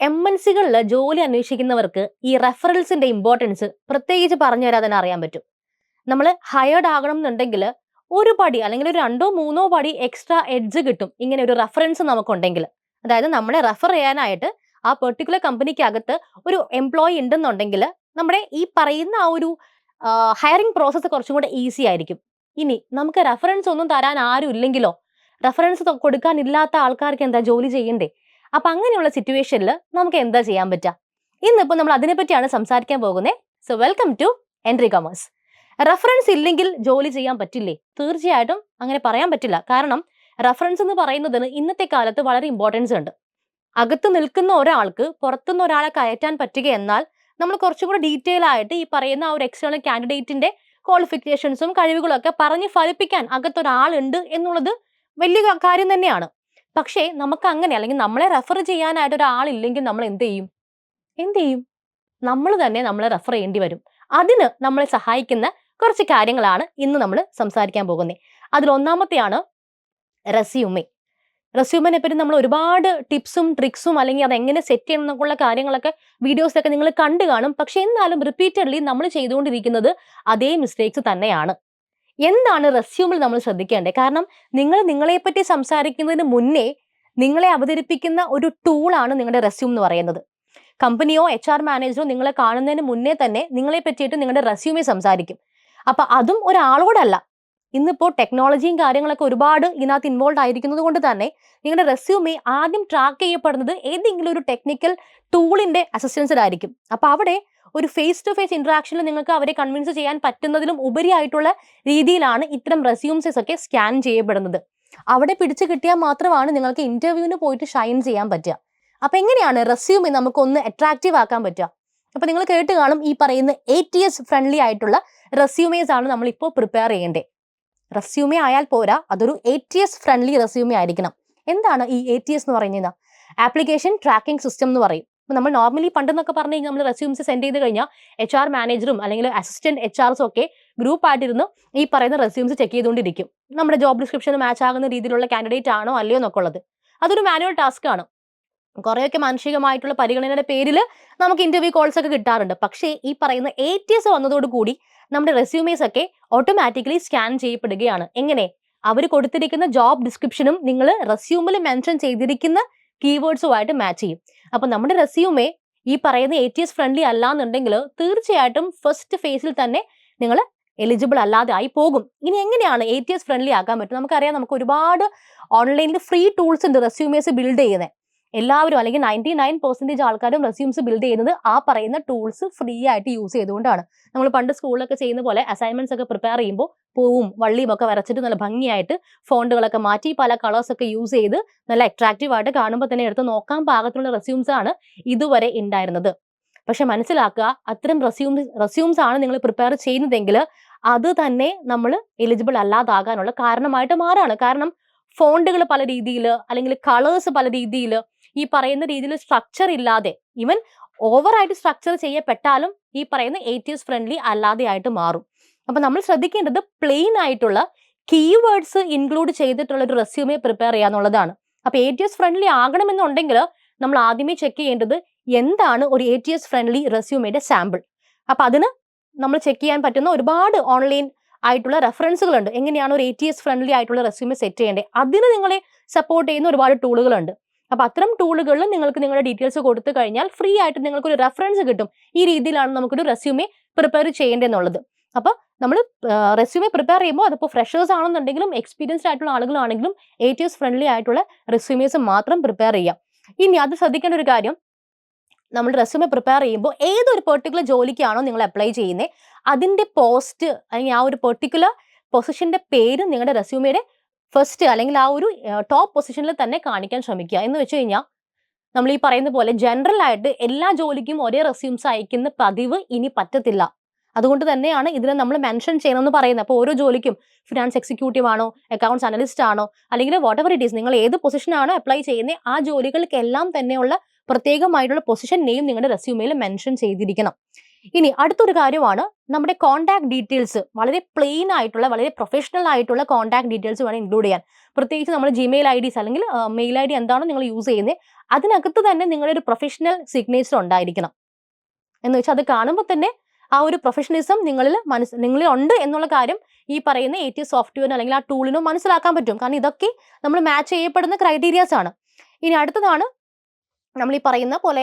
MNCകളിൽ ജോലി അന്വേഷിക്കുന്നവർക്ക് ഈ റെഫറൽസിന്റെ ഇമ്പോർട്ടൻസ് പ്രത്യേകിച്ച് പറഞ്ഞു തരാൻ തന്നെ അറിയാൻ പറ്റും. നമ്മൾ ഹയർഡ് ആകണം എന്നുണ്ടെങ്കിൽ ഒരു പടി അല്ലെങ്കിൽ ഒരു 2 3 പടി എക്സ്ട്രാ എഡ്ജ് കിട്ടും ഇങ്ങനെ ഒരു റെഫറൻസ് നമുക്കുണ്ടെങ്കിൽ. അതായത് നമ്മളെ റെഫർ ചെയ്യാനായിട്ട് ആ പെർട്ടിക്കുലർ കമ്പനിക്കകത്ത് ഒരു എംപ്ലോയി ഉണ്ടെന്നുണ്ടെങ്കിൽ നമ്മുടെ ഈ പറയുന്ന ആ ഒരു ഹയറിംഗ് പ്രോസസ്സ് കുറച്ചും കൂടെ ഈസി ആയിരിക്കും. ഇനി നമുക്ക് റെഫറൻസ് ഒന്നും തരാൻ ആരും ഇല്ലെങ്കിലോ, റെഫറൻസ് കൊടുക്കാനില്ലാത്ത ആൾക്കാർക്ക് എന്താ ജോലി ചെയ്യണ്ടേ? അപ്പൊ അങ്ങനെയുള്ള സിറ്റുവേഷനിൽ നമുക്ക് എന്താ ചെയ്യാൻ പറ്റുക? ഇന്നിപ്പോ നമ്മൾ അതിനെപ്പറ്റിയാണ് സംസാരിക്കാൻ പോകുന്നത്. So welcome to Entri commerce. Reference ഇല്ലെങ്കിൽ ജോലി ചെയ്യാൻ പറ്റില്ലേ? തീർച്ചയായിട്ടും അങ്ങനെ പറയാൻ പറ്റില്ല. കാരണം റെഫറൻസ് എന്ന് പറയുന്നതിന് ഇന്നത്തെ കാലത്ത് വളരെ ഇമ്പോർട്ടൻസ് ഉണ്ട്. അകത്ത് നിൽക്കുന്ന ഒരാൾക്ക് പുറത്തുനിന്ന് ഒരാളെ കയറ്റാൻ പറ്റുക എന്നാൽ നമ്മൾ കുറച്ചും കൂടെ ഡീറ്റെയിൽ ആയിട്ട് ഈ പറയുന്ന ആ ഒരു എക്സ്റ്റേണൽ കാൻഡിഡേറ്റിന്റെ ക്വാളിഫിക്കേഷൻസും കഴിവുകളും ഒക്കെ പറഞ്ഞ് ഫലിപ്പിക്കാൻ അകത്തൊരാളുണ്ട് എന്നുള്ളത് വലിയ കാര്യം തന്നെയാണ്. പക്ഷേ നമുക്ക് അങ്ങനെ അല്ലെങ്കിൽ നമ്മളെ റെഫർ ചെയ്യാനായിട്ട് ഒരാളില്ലെങ്കിൽ നമ്മൾ എന്ത് ചെയ്യും? നമ്മൾ തന്നെ നമ്മളെ റെഫർ ചെയ്യേണ്ടി വരും. അതിന് നമ്മളെ സഹായിക്കുന്ന കുറച്ച് കാര്യങ്ങളാണ് ഇന്ന് നമ്മൾ സംസാരിക്കാൻ പോകുന്നത്. അതിൽ ഒന്നാമത്തെയാണ് റെസ്യൂമെ. റെസ്യൂമിനെ പറ്റി നമ്മൾ ഒരുപാട് ടിപ്സും ട്രിക്സും അല്ലെങ്കിൽ അത് എങ്ങനെ സെറ്റ് ചെയ്യണം എന്നൊക്കെയുള്ള കാര്യങ്ങളൊക്കെ വീഡിയോസൊക്കെ നിങ്ങൾ കണ്ടു കാണും. പക്ഷെ എന്നാലും റിപ്പീറ്റഡ്ലി നമ്മൾ ചെയ്തുകൊണ്ടിരിക്കുന്നത് അതേ മിസ്റ്റേക്സ് തന്നെയാണ്. എന്താണ് റെസ്യൂമിൽ നമ്മൾ ശ്രദ്ധിക്കേണ്ടത്? കാരണം നിങ്ങളെപ്പറ്റി സംസാരിക്കുന്നതിന് മുന്നേ നിങ്ങളെ അവതരിപ്പിക്കുന്ന ഒരു ടൂളാണ് നിങ്ങളുടെ റെസ്യൂം എന്ന് പറയുന്നത്. കമ്പനിയോ HR മാനേജറോ നിങ്ങളെ കാണുന്നതിന് മുന്നേ തന്നെ നിങ്ങളെ പറ്റിയിട്ട് നിങ്ങളുടെ റെസ്യൂമെ സംസാരിക്കും. അപ്പൊ അതും ഒരാളോടല്ല. ഇന്നിപ്പോ ടെക്നോളജിയും കാര്യങ്ങളൊക്കെ ഒരുപാട് ഇതിനകത്ത് ഇൻവോൾവ് ആയിരിക്കുന്നത് കൊണ്ട് തന്നെ നിങ്ങളുടെ റെസ്യൂമെ ആദ്യം ട്രാക്ക് ചെയ്യപ്പെടുന്നത് ഏതെങ്കിലും ഒരു ടെക്നിക്കൽ ടൂളിന്റെ അസിസ്റ്റൻസിലായിരിക്കും. അപ്പൊ അവിടെ ഒരു ഫേസ് ടു ഫേസ് ഇന്ററാക്ഷനിൽ നിങ്ങൾക്ക് അവരെ കൺവിൻസ് ചെയ്യാൻ പറ്റുന്നതിലും ഉപരിയായിട്ടുള്ള രീതിയിലാണ് ഇത്തരം റെസ്യൂംസസ് ഒക്കെ സ്കാൻ ചെയ്യപ്പെടുന്നത്. അവിടെ പിടിച്ചു കിട്ടിയാൽ മാത്രമാണ് നിങ്ങൾക്ക് ഇന്റർവ്യൂവിന് പോയിട്ട് ഷൈൻ ചെയ്യാൻ പറ്റുക. അപ്പൊ എങ്ങനെയാണ് റെസ്യൂമെ നമുക്കൊന്ന് അട്രാക്റ്റീവ് ആക്കാൻ പറ്റുക? അപ്പൊ നിങ്ങൾ കേട്ട് കാണും ഈ പറയുന്ന ATS ഫ്രണ്ട്ലി ആയിട്ടുള്ള റെസ്യൂമേസ് ആണ് നമ്മൾ ഇപ്പോൾ പ്രിപ്പയർ ചെയ്യേണ്ടത്. റെസ്യൂമെ ആയാൽ പോരാ, അതൊരു ATS ഫ്രണ്ട്ലി റെസ്യൂമെ ആയിരിക്കണം. എന്താണ് ഈ ATS എന്ന് പറയുന്നത്? ആപ്ലിക്കേഷൻ ട്രാക്കിംഗ് സിസ്റ്റം എന്ന് പറയും. നമ്മൾ നോർമലി പണ്ടെന്നൊക്കെ പറഞ്ഞു കഴിഞ്ഞാൽ നമ്മൾ റെസ്യൂംസ് സെൻഡ് ചെയ്ത് കഴിഞ്ഞാൽ HR മാനേജറും അല്ലെങ്കിൽ അസിസ്റ്റന്റ് HRസും ഒക്കെ ഗ്രൂപ്പ് ആയിട്ടിരുന്ന് ഈ പറയുന്ന റെസ്യൂംസ് ചെക്ക് ചെയ്തുകൊണ്ടിരിക്കും. നമ്മുടെ ജോബ് ഡിസ്ക്രിപ്ഷന് മാച്ച് ആകുന്ന രീതിയിലുള്ള കാൻഡിഡേറ്റ് ആണോ അല്ലയോ എന്നൊക്കെ ഉള്ളത്. അതൊരു മാനുവൽ ടാസ്ക് ആണ്. കുറെയൊക്കെ മാനുഷികമായിട്ടുള്ള പരിഗണനയുടെ പേരിൽ നമുക്ക് ഇന്റർവ്യൂ കോൾസ് ഒക്കെ കിട്ടാറുണ്ട്. പക്ഷേ ഈ പറയുന്ന ATS വന്നതോടുകൂടി നമ്മുടെ റെസ്യൂമേസ് ഒക്കെ ഓട്ടോമാറ്റിക്കലി സ്കാൻ ചെയ്യപ്പെടുകയാണ്. എങ്ങനെ? അവർ കൊടുത്തിരിക്കുന്ന ജോബ് ഡിസ്ക്രിപ്ഷനും നിങ്ങൾ റെസ്യൂമിൽ മെൻഷൻ ചെയ്തിരിക്കുന്ന കീവേഡ്സുമായിട്ട് മാച്ച് ചെയ്യും. അപ്പൊ നമ്മുടെ റെസ്യൂമെ ഈ പറയുന്ന ATS ഫ്രണ്ട്ലി അല്ല എന്നുണ്ടെങ്കിൽ തീർച്ചയായിട്ടും ഫസ്റ്റ് ഫേസിൽ തന്നെ നിങ്ങൾ എലിജിബിൾ അല്ലാതെ ആയി പോകും. ഇനി എങ്ങനെയാണ് ATS ഫ്രണ്ട്ലി ആക്കാൻ പറ്റും? നമുക്കറിയാം, നമുക്ക് ഒരുപാട് ഓൺലൈനിൽ ഫ്രീ ടൂൾസ് ഉണ്ട് റെസ്യൂമേസ് ബിൽഡ് ചെയ്യുന്നത്. എല്ലാവരും അല്ലെങ്കിൽ 99% ആൾക്കാരും റെസ്യൂംസ് ബിൽഡ് ചെയ്യുന്നത് ആ പറയുന്ന ടൂൾസ് ഫ്രീ ആയിട്ട് യൂസ് ചെയ്തുകൊണ്ടാണ്. നമ്മൾ പണ്ട് സ്കൂളിലൊക്കെ ചെയ്യുന്ന പോലെ അസൈൻമെന്റ്സ് ഒക്കെ പ്രിപ്പയർ ചെയ്യുമ്പോൾ പൂവും വള്ളിയും ഒക്കെ വരച്ചിട്ട് നല്ല ഭംഗിയായിട്ട് ഫോണ്ടുകളൊക്കെ മാറ്റി പല കളേഴ്സ് ഒക്കെ യൂസ് ചെയ്ത് നല്ല അട്രാക്റ്റീവ് ആയിട്ട് കാണുമ്പോൾ തന്നെ എടുത്ത് നോക്കാൻ പാകത്തിലുള്ള റെസ്യൂംസ് ആണ് ഇതുവരെ ഉണ്ടായിരുന്നത്. പക്ഷെ മനസ്സിലാക്കുക, അത്തരം റെസ്യൂംസ് ആണ് നിങ്ങൾ പ്രിപ്പയർ ചെയ്യുന്നതെങ്കിൽ അത് തന്നെ നമ്മൾ എലിജിബിൾ അല്ലാതാകാനുള്ള കാരണമായിട്ട് മാറാണ്. കാരണം ഫോണ്ടുകൾ പല രീതിയിൽ അല്ലെങ്കിൽ കളേഴ്സ് പല രീതിയിൽ ഈ പറയുന്ന രീതിയിൽ സ്ട്രക്ചർ ഇല്ലാതെ, ഈവൻ ഓവറായിട്ട് സ്ട്രക്ചർ ചെയ്യപ്പെട്ടാലും ഈ പറയുന്ന ATS ഫ്രണ്ട്ലി അല്ലാതെ ആയിട്ട് മാറും. അപ്പൊ നമ്മൾ ശ്രദ്ധിക്കേണ്ടത് പ്ലെയിൻ ആയിട്ടുള്ള കീവേഡ്സ് ഇൻക്ലൂഡ് ചെയ്തിട്ടുള്ള ഒരു റെസ്യൂമെ പ്രിപ്പയർ ചെയ്യാന്നുള്ളതാണ്. അപ്പൊ ATS ഫ്രണ്ട്ലി ആകണമെന്നുണ്ടെങ്കിൽ നമ്മൾ ആദ്യമേ ചെക്ക് ചെയ്യേണ്ടത് എന്താണ് ഒരു ATS ഫ്രണ്ട്ലി റെസ്യൂമയുടെ സാമ്പിൾ. അപ്പൊ അതിന് നമ്മൾ ചെക്ക് ചെയ്യാൻ പറ്റുന്ന ഒരുപാട് ഓൺലൈൻ ആയിട്ടുള്ള റെഫറൻസുകളുണ്ട്. എങ്ങനെയാണ് ഒരു ATS ഫ്രണ്ട്ലി ആയിട്ടുള്ള റെസ്യൂമെ സെറ്റ് ചെയ്യേണ്ടത്? അതിന് നിങ്ങളെ സപ്പോർട്ട് ചെയ്യുന്ന ഒരുപാട് ടൂളുകളുണ്ട്. അപ്പൊ അത്തരം ടൂളുകളിൽ നിങ്ങൾക്ക് നിങ്ങളുടെ ഡീറ്റെയിൽസ് കൊടുത്തു കഴിഞ്ഞാൽ ഫ്രീ ആയിട്ട് നിങ്ങൾക്ക് ഒരു റെഫറൻസ് കിട്ടും. ഈ രീതിയിലാണ് നമുക്കൊരു റെസ്യൂമെ പ്രിപ്പയർ ചെയ്യേണ്ടതെന്നുള്ളത്. അപ്പൊ നമ്മൾ റെസ്യൂമെ പ്രിപ്പയർ ചെയ്യുമ്പോൾ അതിപ്പോൾ ഫ്രഷേഴ്സ് ആണെന്നുണ്ടെങ്കിലും എക്സ്പീരിയൻസ്ഡ് ആയിട്ടുള്ള ആളുകളാണെങ്കിലും ATS ഫ്രണ്ട്ലി ആയിട്ടുള്ള റെസ്യൂമേസ് മാത്രം പ്രിപ്പയർ ചെയ്യാം. ഇനി അത് ശ്രദ്ധിക്കേണ്ട ഒരു കാര്യം, നമ്മൾ റെസ്യൂമെ പ്രിപ്പയർ ചെയ്യുമ്പോൾ ഏതൊരു പെർട്ടിക്കുലർ ജോലിക്കാണോ നിങ്ങൾ അപ്ലൈ ചെയ്യുന്നത് അതിന്റെ പോസ്റ്റ് അല്ലെങ്കിൽ ആ ഒരു പെർട്ടിക്കുലർ പൊസിഷന്റെ പേര് നിങ്ങളുടെ റെസ്യൂമയുടെ ഫസ്റ്റ് അല്ലെങ്കിൽ ആ ഒരു ടോപ്പ് പൊസിഷനിൽ തന്നെ കാണിക്കാൻ ശ്രമിക്കുക. എന്ന് വെച്ച് കഴിഞ്ഞാൽ നമ്മൾ ഈ പറയുന്ന പോലെ ജനറൽ ആയിട്ട് എല്ലാ ജോലിക്കും ഒരേ റെസ്യൂംസ് അയക്കുന്ന പതിവ് ഇനി പറ്റത്തില്ല. അതുകൊണ്ട് തന്നെയാണ് ഇതിനെ നമ്മൾ മെൻഷൻ ചെയ്യണമെന്ന് പറയുന്നത്. അപ്പോൾ ഓരോ ജോലിക്കും ഫിനാൻസ് എക്സിക്യൂട്ടീവ് ആണോ, അക്കൗണ്ട്സ് അനലിസ്റ്റ് ആണോ, അല്ലെങ്കിൽ വാട്ട് എവർ ഇറ്റ് ഈസ്, നിങ്ങൾ ഏത് പൊസിഷനാണോ അപ്ലൈ ചെയ്യുന്നത് ആ ജോലികൾക്കെല്ലാം തന്നെയുള്ള പ്രത്യേകമായിട്ടുള്ള പൊസിഷൻ നെയിം നിങ്ങളുടെ റെസ്യൂമയിൽ മെൻഷൻ ചെയ്തിരിക്കണം. ഇനി അടുത്തൊരു കാര്യമാണ് നമ്മുടെ കോൺടാക്ട് ഡീറ്റെയിൽസ് വളരെ പ്ലെയിൻ ആയിട്ടുള്ള വളരെ പ്രൊഫഷണൽ ആയിട്ടുള്ള കോൺടാക്ട് ഡീറ്റെയിൽസ് വേണം ഇൻക്ലൂഡ് ചെയ്യാൻ. പ്രത്യേകിച്ച് നമ്മൾ ജിമെയിൽ IDs അല്ലെങ്കിൽ മെയിൽ ID എന്താണോ നിങ്ങൾ യൂസ് ചെയ്യുന്നത് അതിനകത്ത് തന്നെ നിങ്ങളുടെ ഒരു പ്രൊഫഷണൽ സിഗ്നേച്ചർ ഉണ്ടായിരിക്കണം. എന്ന് വെച്ചാൽ അത് കാണുമ്പോൾ തന്നെ ആ ഒരു പ്രൊഫഷണലിസം നിങ്ങളിൽ ഉണ്ട് എന്നുള്ള കാര്യം ഈ പറയുന്ന ATS സോഫ്റ്റ്വെയറിന് അല്ലെങ്കിൽ ആ ടൂളിനോ മനസ്സിലാക്കാൻ പറ്റും. കാരണം ഇതൊക്കെ നമ്മൾ മാച്ച് ചെയ്യപ്പെടുന്ന ക്രൈറ്റീരിയാസ് ആണ്. ഇനി അടുത്തതാണ് നമ്മൾ ഈ പറയുന്ന പോലെ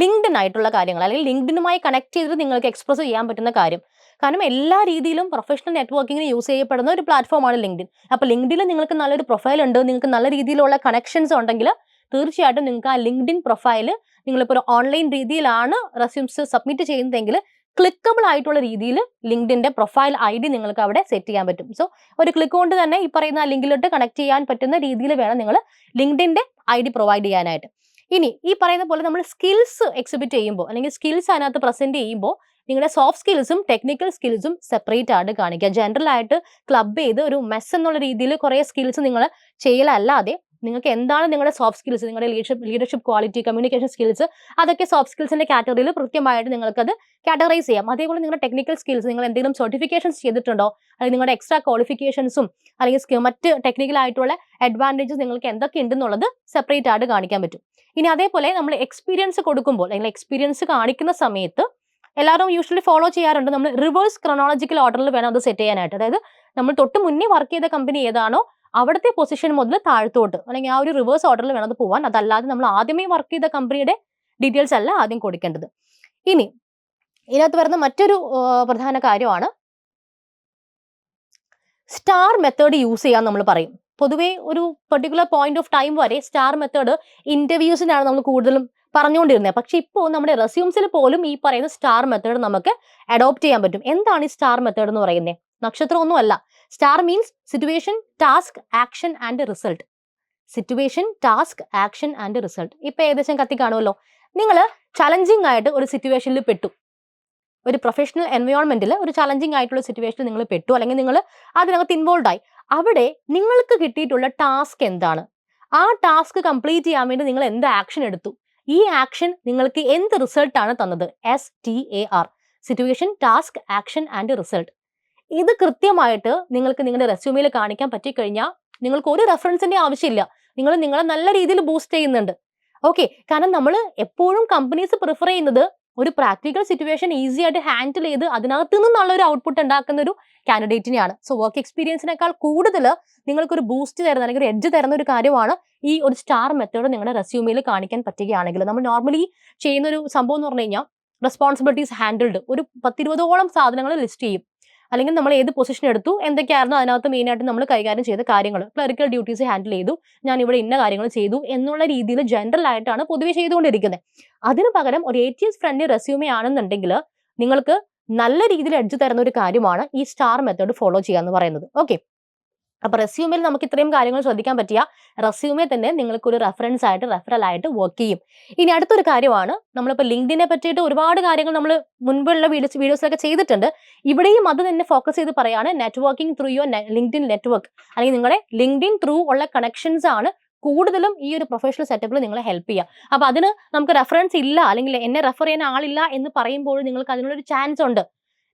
ലിങ്ക്ഡിൻ ആയിട്ടുള്ള കാര്യങ്ങൾ അല്ലെങ്കിൽ ലിങ്ക്ഡിനുമായി കണക്ട് ചെയ്തിട്ട് നിങ്ങൾക്ക് എക്സ്പ്രസ് ചെയ്യാൻ പറ്റുന്ന കാര്യം. കാരണം എല്ലാ രീതിയിലും പ്രൊഫഷണൽ നെറ്റ്വർക്കിങ്ങിന് യൂസ് ചെയ്യപ്പെടുന്ന ഒരു പ്ലാറ്റ്ഫോമാണ് ലിങ്ക്ഡിൻ. അപ്പോൾ ലിങ്ക്ഡിനിൽ നിങ്ങൾക്ക് നല്ലൊരു പ്രൊഫൈൽ ഉണ്ട്, നിങ്ങൾക്ക് നല്ല രീതിയിലുള്ള കണക്ഷൻസ് ഉണ്ടെങ്കിൽ തീർച്ചയായിട്ടും നിങ്ങൾക്ക് ആ ലിങ്ക്ഡിൻ പ്രൊഫൈൽ നിങ്ങളിപ്പോൾ ഒരു ഓൺലൈൻ രീതിയിലാണ് റെസ്യൂംസ് സബ്മിറ്റ് ചെയ്യുന്നതെങ്കിൽ ക്ലിക്കബിൾ ആയിട്ടുള്ള രീതിയിൽ ലിങ്ക്ഡിന്റെ പ്രൊഫൈൽ ID നിങ്ങൾക്ക് അവിടെ സെറ്റ് ചെയ്യാൻ പറ്റും. സോ ഒരു ക്ലിക്ക് കൊണ്ട് തന്നെ ഈ പറയുന്ന ലിങ്കിലോട്ട് കണക്ട് ചെയ്യാൻ പറ്റുന്ന രീതിയിൽ വേണം നിങ്ങൾ ലിങ്ക്ഡിന്റെ ID പ്രൊവൈഡ് ചെയ്യാനായിട്ട്. ഇനി ഈ പറയുന്ന പോലെ നമ്മൾ സ്കിൽസ് എക്സിബിറ്റ് ചെയ്യുമ്പോൾ അല്ലെങ്കിൽ സ്കിൽസ് അതിനകത്ത് പ്രസന്റ് ചെയ്യുമ്പോൾ നിങ്ങളുടെ സോഫ്റ്റ് സ്കിൽസും ടെക്നിക്കൽ സ്കിൽസും സെപ്പറേറ്റ് ആയിട്ട് കാണിക്കുക. ജനറൽ ആയിട്ട് ക്ലബ് ചെയ്ത് ഒരു മെസ് എന്നുള്ള രീതിയിൽ കുറേ സ്കിൽസ് നിങ്ങൾ ചെയ്യലല്ലാതെ നിങ്ങൾക്ക് എന്താണ് നിങ്ങളുടെ സോഫ്റ്റ് സ്കിൽസ്, നിങ്ങളുടെ ലീഡർഷിപ്പ് ക്വാളിറ്റി, കമ്മ്യൂണിക്കേഷൻ സ്കിൽസ്, അതൊക്കെ സോഫ്റ്റ് സ്കിൽസിന്റെ കാറ്റഗറിയിൽ കൃത്യമായിട്ട് നിങ്ങൾക്കത് കാറ്റഗറൈസ് ചെയ്യാം. അതേപോലെ നിങ്ങളുടെ ടെക്നിക്കൽ സ്കിൽസ്, നിങ്ങൾ എന്തെങ്കിലും സർട്ടിഫിക്കേഷൻസ് ചെയ്തിട്ടുണ്ടോ, അല്ലെങ്കിൽ നിങ്ങളുടെ എക്സ്ട്രാ ക്വാളിഫിക്കേഷൻസും അല്ലെങ്കിൽ മറ്റ് ടെക്നിക്കൽ ആയിട്ടുള്ള അഡ്വാൻറ്റേജസ് നിങ്ങൾക്ക് എന്തൊക്കെ ഉണ്ടെന്നുള്ളത് സെപ്പറേറ്റ് ആയിട്ട് കാണിക്കാൻ പറ്റും. ഇനി അതേപോലെ നമ്മൾ എക്സ്പീരിയൻസ് കൊടുക്കുമ്പോൾ അല്ലെങ്കിൽ എക്സ്പീരിയൻസ് കാണിക്കുന്ന സമയത്ത് എല്ലാവരും യൂഷ്വലി ഫോളോ ചെയ്യാറുണ്ട്, നമ്മൾ റിവേഴ്സ് ക്രോണോളജിക്കൽ ഓർഡറിൽ വേണം അത് സെറ്റ് ചെയ്യാനായിട്ട്. അതായത് നമ്മൾ തൊട്ട് മുന്നേ വർക്ക് ചെയ്ത കമ്പനി ഏതാണോ അവിടുത്തെ പൊസിഷൻ മുതൽ താഴത്തോട്ട് അല്ലെങ്കിൽ ആ ഒരു റിവേഴ്സ് ഓർഡറിൽ വേണം അത് പോവാൻ. അതല്ലാതെ നമ്മൾ ആദ്യമേ വർക്ക് ചെയ്ത കമ്പനിയുടെ ഡീറ്റെയിൽസ് അല്ല ആദ്യം കൊടുക്കേണ്ടത്. ഇനി ഇതിനകത്ത് വരുന്ന മറ്റൊരു പ്രധാന കാര്യമാണ് സ്റ്റാർ മെത്തേഡ് യൂസ് ചെയ്യാൻ നമ്മൾ പറയും. പൊതുവേ ഒരു പെർട്ടിക്കുലർ പോയിന്റ് ഓഫ് ടൈം വരെ സ്റ്റാർ മെത്തേഡ് ഇന്റർവ്യൂസിനാണ് നമ്മൾ കൂടുതലും പറഞ്ഞുകൊണ്ടിരുന്നത്. പക്ഷെ ഇപ്പോൾ നമ്മുടെ റെസ്യൂംസിൽ പോലും ഈ പറയുന്ന സ്റ്റാർ മെത്തേഡ് നമുക്ക് അഡോപ്റ്റ് ചെയ്യാൻ പറ്റും. എന്താണ് ഈ സ്റ്റാർ മെത്തേഡ് എന്ന് പറയുന്നത്? നക്ഷത്രം ഒന്നും അല്ല. Star means situation, task, action and result. Situation, task, action and result. ഇപ്പൊ ഏകദേശം കത്തി കാണുമല്ലോ. നിങ്ങൾ ചലഞ്ചിങ് ആയിട്ട് ഒരു സിറ്റുവേഷനിൽ പെട്ടു, ഒരു പ്രൊഫഷണൽ എൻവയോൺമെന്റിൽ ഒരു ചലഞ്ചിങ് ആയിട്ടുള്ള സിറ്റുവേഷനിൽ നിങ്ങൾ പെട്ടു, അല്ലെങ്കിൽ നിങ്ങൾ അതിനകത്ത് ഇൻവോൾവ് ആയി. അവിടെ നിങ്ങൾക്ക് കിട്ടിയിട്ടുള്ള ടാസ്ക് എന്താണ്? ആ ടാസ്ക് കംപ്ലീറ്റ് ചെയ്യാൻ വേണ്ടി നിങ്ങൾ എന്ത് ആക്ഷൻ എടുത്തു? ഈ ആക്ഷൻ നിങ്ങൾക്ക് എന്ത് റിസൾട്ടാണ് തന്നത്? STAR, situation, task, action and result. ഇത് കൃത്യമായിട്ട് നിങ്ങൾക്ക് നിങ്ങളുടെ റെസ്യൂമിൽ കാണിക്കാൻ പറ്റിക്കഴിഞ്ഞാൽ നിങ്ങൾക്ക് ഒരു റെഫറൻസിന്റെ ആവശ്യമില്ല. നിങ്ങളെ നല്ല രീതിയിൽ ബൂസ്റ്റ് ചെയ്യുന്നുണ്ട്. ഓക്കെ, കാരണം നമ്മൾ എപ്പോഴും കമ്പനീസ് പ്രിഫർ ചെയ്യുന്നത് ഒരു പ്രാക്ടിക്കൽ സിറ്റുവേഷൻ ഈസി ആയിട്ട് ഹാൻഡിൽ ചെയ്ത് അതിനകത്ത് നിന്നും നല്ലൊരു ഔട്ട്പുട്ട് ഉണ്ടാക്കുന്ന ഒരു കാൻഡിഡേറ്റിനെയാണ്. സോ വർക്ക് എക്സ്പീരിയൻസിനേക്കാൾ കൂടുതൽ നിങ്ങൾക്കൊരു ബൂസ്റ്റ് തരുന്ന അല്ലെങ്കിൽ ഒരു എഡ്ജ് തരുന്ന ഒരു കാര്യമാണ് ഈ ഒരു സ്റ്റാർ മെത്തേഡ് നിങ്ങളുടെ റെസ്യൂമിൽ കാണിക്കാൻ പറ്റുകയാണെങ്കിൽ. നമ്മൾ നോർമലി ചെയ്യുന്ന ഒരു സംഭവം എന്ന് പറഞ്ഞു കഴിഞ്ഞാൽ റെസ്പോൺസിബിലിറ്റീസ് ഹാൻഡിൽഡ് ഒരു 10-20ഓളം സാധനങ്ങൾ ലിസ്റ്റ് ചെയ്യും. അല്ലെങ്കിൽ നമ്മൾ ഏത് പൊസിഷൻ എടുത്തു, എന്തൊക്കെയായിരുന്നു അതിനകത്ത് മെയിനായിട്ട് നമ്മൾ കൈകാര്യം ചെയ്ത കാര്യങ്ങൾ, ക്ലറിക്കൽ ഡ്യൂട്ടീസ് ഹാൻഡിൽ ചെയ്തു, ഞാൻ ഇവിടെ ഇന്ന കാര്യങ്ങൾ ചെയ്തു എന്നുള്ള രീതിയിൽ ജനറൽ ആയിട്ടാണ് പൊതുവെ ചെയ്തുകൊണ്ടിരിക്കുന്നത്. അതിന് പകരം ഒരു ATS ഫ്രണ്ട്ലി റെസ്യൂമേ ആണെന്നുണ്ടെങ്കിൽ നിങ്ങൾക്ക് നല്ല രീതിയിൽ എഡ്ജ് തരുന്ന ഒരു കാര്യമാണ് ഈ സ്റ്റാർ മെത്തേഡ് ഫോളോ ചെയ്യുക എന്ന് പറയുന്നത്. ഓക്കെ, അപ്പൊ റെസ്യൂമിൽ നമുക്ക് ഇത്രയും കാര്യങ്ങൾ ശ്രദ്ധിക്കാൻ പറ്റിയ റെസ്യൂമെ തന്നെ നിങ്ങൾക്ക് ഒരു റെഫറൻസ് ആയിട്ട് റെഫറൽ ആയിട്ട് വർക്ക് ചെയ്യും. ഇനി അടുത്തൊരു കാര്യമാണ്, നമ്മളിപ്പോൾ ലിങ്ക്ഡിനെ പറ്റിയിട്ട് ഒരുപാട് കാര്യങ്ങൾ നമ്മൾ മുൻപുള്ള വീഡിയോസിലൊക്കെ ചെയ്തിട്ടുണ്ട്. ഇവിടെയും അത് തന്നെ ഫോക്കസ് ചെയ്ത് പറയാണ്, networking through your LinkedIn network, അല്ലെങ്കിൽ നിങ്ങളുടെ ലിങ്ക്ഡിൻ ത്രൂ ഉള്ള കണക്ഷൻസ് ആണ് കൂടുതലും ഈ ഒരു പ്രൊഫഷണൽ സെറ്റപ്പിൽ നിങ്ങളെ ഹെൽപ്പ് ചെയ്യുക. അപ്പൊ അതിന് നമുക്ക് റെഫറൻസ് ഇല്ല അല്ലെങ്കിൽ എന്നെ റെഫർ ചെയ്യാൻ ആളില്ല എന്ന് പറയുമ്പോൾ നിങ്ങൾക്ക് അതിനുള്ളൊരു ചാൻസ് ഉണ്ട്.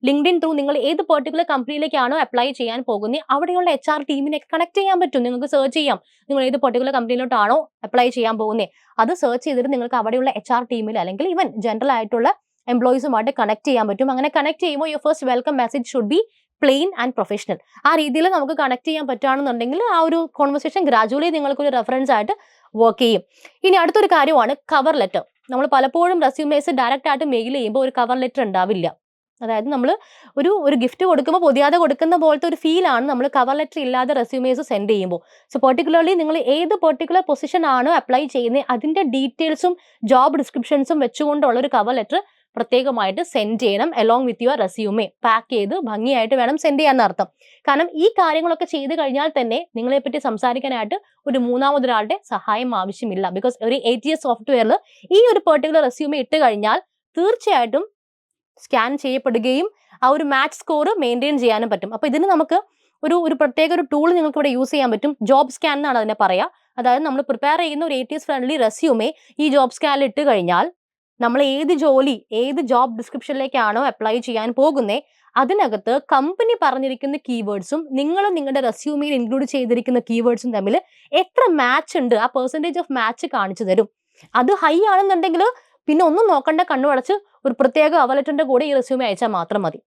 ലിങ്ക്ഡിൻ ത്രൂ നിങ്ങൾ ഏത് പെർട്ടിക്കുലർ കമ്പനിയിലേക്കാണോ അപ്ലൈ ചെയ്യാൻ പോകുന്നത് അവിടെയുള്ള HR ടീമിനെ കണക്ട് ചെയ്യാൻ പറ്റും. നിങ്ങൾക്ക് സെർച്ച് ചെയ്യാം, നിങ്ങൾ ഏത് പെർട്ടിക്കുലർ കമ്പനിയിലോട്ടാണോ അപ്ലൈ ചെയ്യാൻ പോകുന്നത് അത് സെർച്ച് ചെയ്തിട്ട് നിങ്ങൾക്ക് അവിടെയുള്ള HR ടീമിൽ അല്ലെങ്കിൽ ഈവൻ ജനറൽ ആയിട്ടുള്ള എംപ്ലോയീസുമായിട്ട് കണക്ട് ചെയ്യാൻ പറ്റും. അങ്ങനെ കണക്ട് ചെയ്യുമ്പോൾ your first welcome message should be plain and professional. ആ രീതിയിൽ നമുക്ക് കണക്ട് ചെയ്യാൻ പറ്റുകയാണെന്നുണ്ടെങ്കിൽ ആ ഒരു കോൺവെർസേഷൻ ഗ്രാജുവലി നിങ്ങൾക്കൊരു റെഫറൻസ് ആയിട്ട് വർക്ക് ചെയ്യും. ഇനി അടുത്തൊരു കാര്യമാണ് കവർ ലെറ്റർ. നമ്മൾ പലപ്പോഴും റെസ്യൂമേസ് ഡയറക്റ്റ് ആയിട്ട് മെയിൽ ചെയ്യുമ്പോൾ ഒരു കവർ ലെറ്റർ ഉണ്ടാവില്ല. അതായത് നമ്മൾ ഒരു ഗിഫ്റ്റ് കൊടുക്കുമ്പോൾ പൊതിയാതെ കൊടുക്കുന്ന പോലത്തെ ഒരു ഫീലാണ് നമ്മൾ കവർ ലെറ്റർ ഇല്ലാതെ റെസ്യൂമേസ് സെൻഡ് ചെയ്യുമ്പോൾ. സോ പെർട്ടിക്കുലർലി നിങ്ങൾ ഏത് പെർട്ടിക്കുലർ പൊസിഷൻ ആണോ അപ്ലൈ ചെയ്യുന്നത് അതിന്റെ ഡീറ്റെയിൽസും ജോബ് ഡിസ്ക്രിപ്ഷൻസും വെച്ചുകൊണ്ടുള്ള ഒരു കവർ ലെറ്റർ പ്രത്യേകമായിട്ട് സെൻഡ് ചെയ്യണം. Along with your resume pack ചെയ്ത് ഭംഗിയായിട്ട് വേണം സെൻഡ് ചെയ്യാൻ അർത്ഥം. കാരണം ഈ കാര്യങ്ങളൊക്കെ ചെയ്ത് കഴിഞ്ഞാൽ തന്നെ നിങ്ങളെ പറ്റി സംസാരിക്കാനായിട്ട് ഒരു മൂന്നാമതൊരാളുടെ സഹായം ആവശ്യമില്ല. ബിക്കോസ് ഒരു ATS സോഫ്റ്റ്വെയറിൽ ഈ ഒരു പെർട്ടിക്കുലർ റെസ്യൂമേ ഇട്ട് കഴിഞ്ഞാൽ തീർച്ചയായിട്ടും സ്കാൻ ചെയ്യപ്പെടുകയും ആ ഒരു മാച്ച് സ്കോർ മെയിൻറ്റെയിൻ ചെയ്യാനും പറ്റും. അപ്പൊ ഇതിന് നമുക്ക് ഒരു പ്രത്യേക ഒരു ടൂൾ നിങ്ങൾക്ക് ഇവിടെ യൂസ് ചെയ്യാൻ പറ്റും. ജോബ് സ്കാൻ എന്നാണ് അതിനെ പറയാ. അതായത് നമ്മൾ പ്രിപ്പയർ ചെയ്യുന്ന ഒരു ATS ഫ്രണ്ട്ലി റെസ്യൂമേ ഈ ജോബ് സ്കാനിൽ ഇട്ട് കഴിഞ്ഞാൽ നമ്മൾ ഏത് ജോബ് ഡിസ്ക്രിപ്ഷനിലേക്കാണോ അപ്ലൈ ചെയ്യാൻ പോകുന്നേ അതിനകത്ത് കമ്പനി പറഞ്ഞിരിക്കുന്ന കീവേഡ്സും നിങ്ങളും നിങ്ങളുടെ റെസ്യൂമിൽ ഇൻക്ലൂഡ് ചെയ്തിരിക്കുന്ന കീവേഡ്സും തമ്മിൽ എത്ര മാച്ച് ഉണ്ട്, ആ പെർസെൻറ്റേജ് ഓഫ് മാച്ച് കാണിച്ചു തരും. അത് ഹൈ ആണെന്നുണ്ടെങ്കിൽ പിന്നെ ഒന്നും നോക്കണ്ട, കണ്ണുടച്ച് ഒരു പ്രത്യേക അവലറ്റിന്റെ കൂടെ ഈ റെസ്യൂമെ അയച്ചാൽ മാത്രം മതി.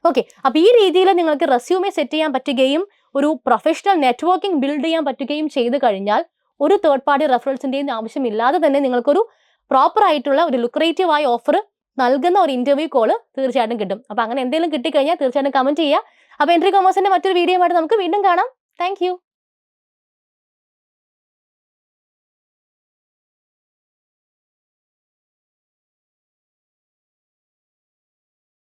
ഓക്കെ, അപ്പൊ ഈ രീതിയിൽ നിങ്ങൾക്ക് റെസ്യൂമെ സെറ്റ് ചെയ്യാൻ പറ്റുകയും ഒരു പ്രൊഫഷണൽ നെറ്റ്വർക്കിംഗ് ബിൽഡ് ചെയ്യാൻ പറ്റുകയും ചെയ്തു കഴിഞ്ഞാൽ ഒരു തേർഡ് പാർട്ടി റെഫറൻസിന്റെയും ആവശ്യമില്ലാതെ തന്നെ നിങ്ങൾക്കൊരു പ്രോപ്പർ ആയിട്ടുള്ള ഒരു ലുക്രേറ്റീവ് ആയ ഓഫർ നൽകുന്ന ഒരു ഇന്റർവ്യൂ കോള് തീർച്ചയായിട്ടും കിട്ടും. അപ്പൊ അങ്ങനെ എന്തെങ്കിലും കിട്ടിക്കഴിഞ്ഞാൽ തീർച്ചയായിട്ടും കമന്റ് ചെയ്യുക. അപ്പൊ എൻട്രി കൊമേഴ്സിന്റെ മറ്റൊരു വീഡിയോ ആയിട്ട് നമുക്ക് വീണ്ടും കാണാം. താങ്ക്